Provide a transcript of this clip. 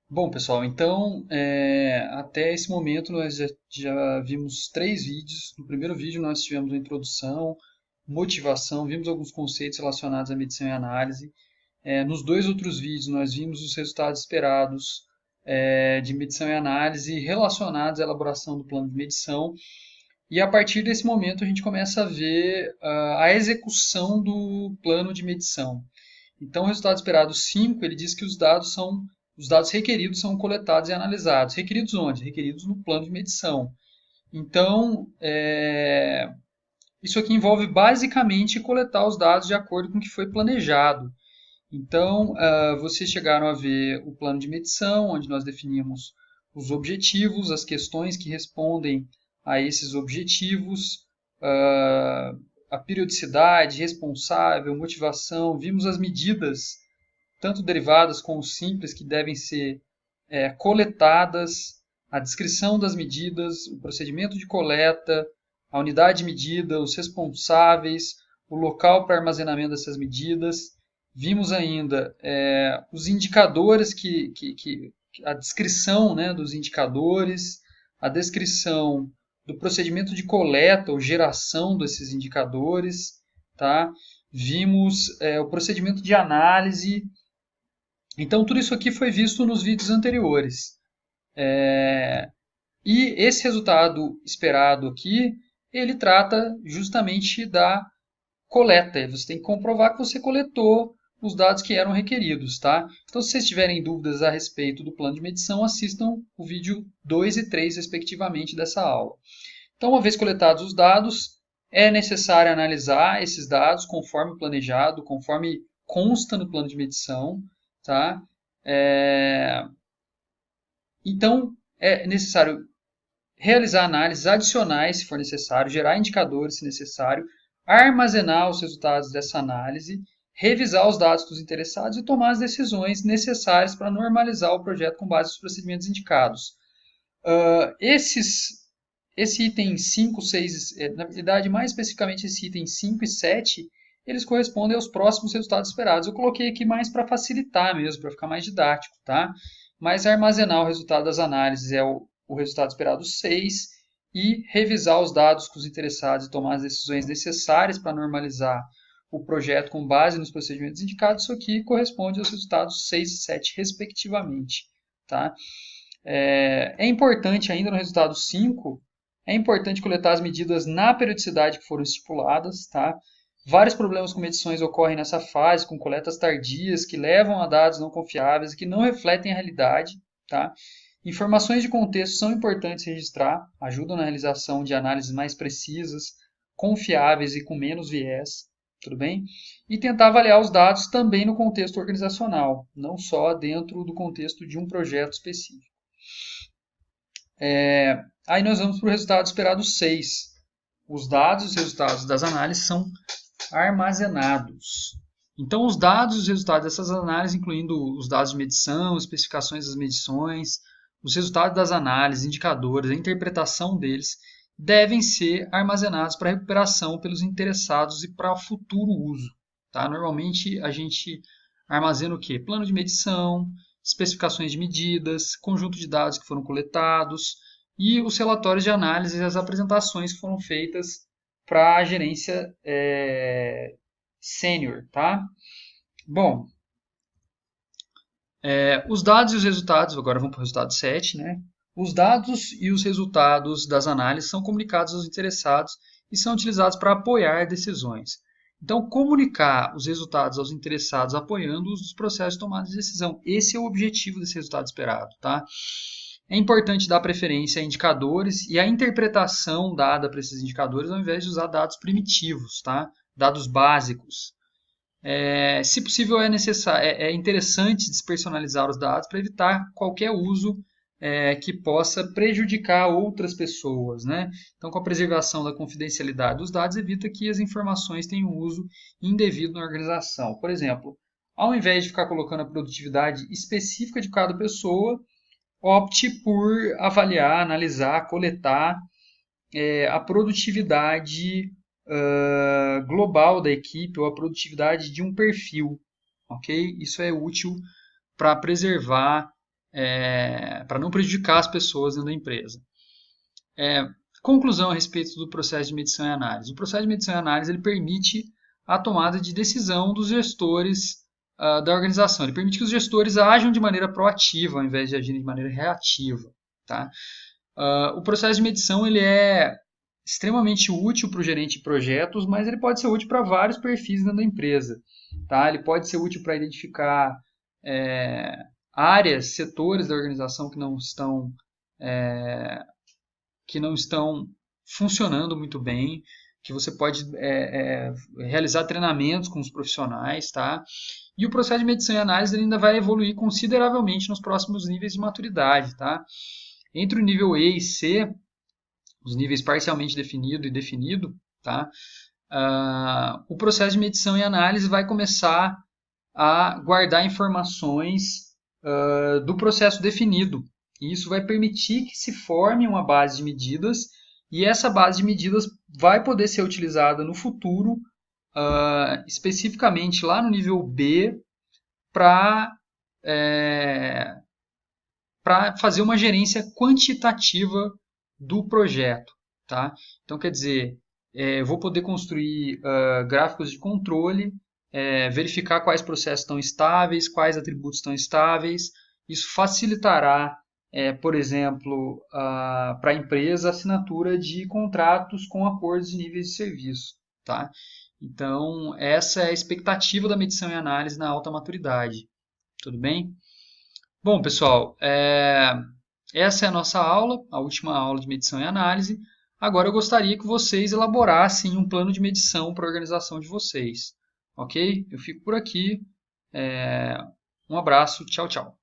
Bom, pessoal, então até esse momento nós já vimos três vídeos. No primeiro vídeo nós tivemos a introdução, motivação, vimos alguns conceitos relacionados à medição e análise. Nos dois outros vídeos nós vimos os resultados esperados de medição e análise relacionados à elaboração do plano de medição. E a partir desse momento a gente começa a ver a execução do plano de medição. Então, o resultado esperado 5, ele diz que os dados requeridos são coletados e analisados. Requeridos onde? Requeridos no plano de medição. Então, isso aqui envolve basicamente coletar os dados de acordo com o que foi planejado. Então, vocês chegaram a ver o plano de medição, onde nós definimos os objetivos, as questões que respondem a esses objetivos, a periodicidade, responsável, motivação. Vimos as medidas, tanto derivadas como simples, que devem ser coletadas, a descrição das medidas, o procedimento de coleta, a unidade de medida, os responsáveis, o local para armazenamento dessas medidas. Vimos ainda os indicadores, a descrição, né, dos indicadores, a descrição do procedimento de coleta ou geração desses indicadores, tá? Vimos o procedimento de análise. Então, tudo isso aqui foi visto nos vídeos anteriores. E esse resultado esperado aqui, ele trata justamente da coleta. Você tem que comprovar que você coletou os dados que eram requeridos, tá? Então, se vocês tiverem dúvidas a respeito do plano de medição, assistam o vídeo 2 e 3, respectivamente, dessa aula. Então, uma vez coletados os dados, é necessário analisar esses dados conforme planejado, conforme consta no plano de medição, tá? Então, é necessário realizar análises adicionais, se for necessário, gerar indicadores, se necessário, armazenar os resultados dessa análise, revisar os dados dos interessados e tomar as decisões necessárias para normalizar o projeto com base nos procedimentos indicados. Esse item 5, 6, na verdade, mais especificamente esse item 5 e 7, eles correspondem aos próximos resultados esperados. Eu coloquei aqui mais para facilitar mesmo, para ficar mais didático, tá? Mas armazenar o resultado das análises é o resultado esperado 6 e revisar os dados com os interessados e tomar as decisões necessárias para normalizar o projeto com base nos procedimentos indicados, isso aqui corresponde aos resultados 6 e 7, respectivamente, tá? É importante ainda no resultado 5, é importante coletar as medidas na periodicidade que foram estipuladas, tá? Vários problemas com medições ocorrem nessa fase, com coletas tardias, que levam a dados não confiáveis e que não refletem a realidade, tá? Informações de contexto são importantes registrar, ajudam na realização de análises mais precisas, confiáveis e com menos viés, tudo bem? E tentar avaliar os dados também no contexto organizacional, não só dentro do contexto de um projeto específico. Aí nós vamos para o resultado esperado 6. Os dados e os resultados das análises são armazenados. Então, os dados e os resultados dessas análises, incluindo os dados de medição, especificações das medições, os resultados das análises, indicadores, a interpretação deles, devem ser armazenados para recuperação pelos interessados e para futuro uso. Tá? Normalmente, a gente armazena o quê? Plano de medição, especificações de medidas, conjunto de dados que foram coletados e os relatórios de análise e as apresentações que foram feitas para a gerência sênior, tá? Bom, os dados e os resultados, agora vamos para o resultado 7, né? Os dados e os resultados das análises são comunicados aos interessados e são utilizados para apoiar decisões. Então, comunicar os resultados aos interessados apoiando os processos de tomada de decisão. Esse é o objetivo desse resultado esperado, tá? É importante dar preferência a indicadores e a interpretação dada para esses indicadores ao invés de usar dados primitivos, tá? Dados básicos. Se possível, é interessante despersonalizar os dados para evitar qualquer uso que possa prejudicar outras pessoas, né? Então, com a preservação da confidencialidade dos dados, evita que as informações tenham uso indevido na organização. Por exemplo, ao invés de ficar colocando a produtividade específica de cada pessoa, opte por avaliar, analisar, coletar a produtividade global da equipe ou a produtividade de um perfil, ok? Isso é útil para preservar para não prejudicar as pessoas dentro da empresa. Conclusão a respeito do processo de medição e análise. O processo de medição e análise ele permite a tomada de decisão dos gestores da organização. Ele permite que os gestores ajam de maneira proativa ao invés de agirem de maneira reativa. Tá? O processo de medição ele é extremamente útil para o gerente de projetos, mas ele pode ser útil para vários perfis dentro da empresa. Tá? Ele pode ser útil para identificar áreas, setores da organização que não estão funcionando muito bem, que você pode realizar treinamentos com os profissionais, tá? E o processo de medição e análise ele ainda vai evoluir consideravelmente nos próximos níveis de maturidade, tá? Entre o nível E e C, os níveis parcialmente definido e definido, tá? O processo de medição e análise vai começar a guardar informações do processo definido. E isso vai permitir que se forme uma base de medidas e essa base de medidas vai poder ser utilizada no futuro, especificamente lá no nível B, para fazer uma gerência quantitativa do projeto. Tá? Então, quer dizer, eu vou poder construir gráficos de controle, verificar quais processos estão estáveis, quais atributos estão estáveis. Isso facilitará, por exemplo, para a empresa a assinatura de contratos com acordos de níveis de serviço. Tá? Então, essa é a expectativa da medição e análise na alta maturidade. Tudo bem? Bom, pessoal, essa é a nossa aula, a última aula de medição e análise. Agora eu gostaria que vocês elaborassem um plano de medição para a organização de vocês. Ok? Eu fico por aqui. Um abraço. Tchau, tchau.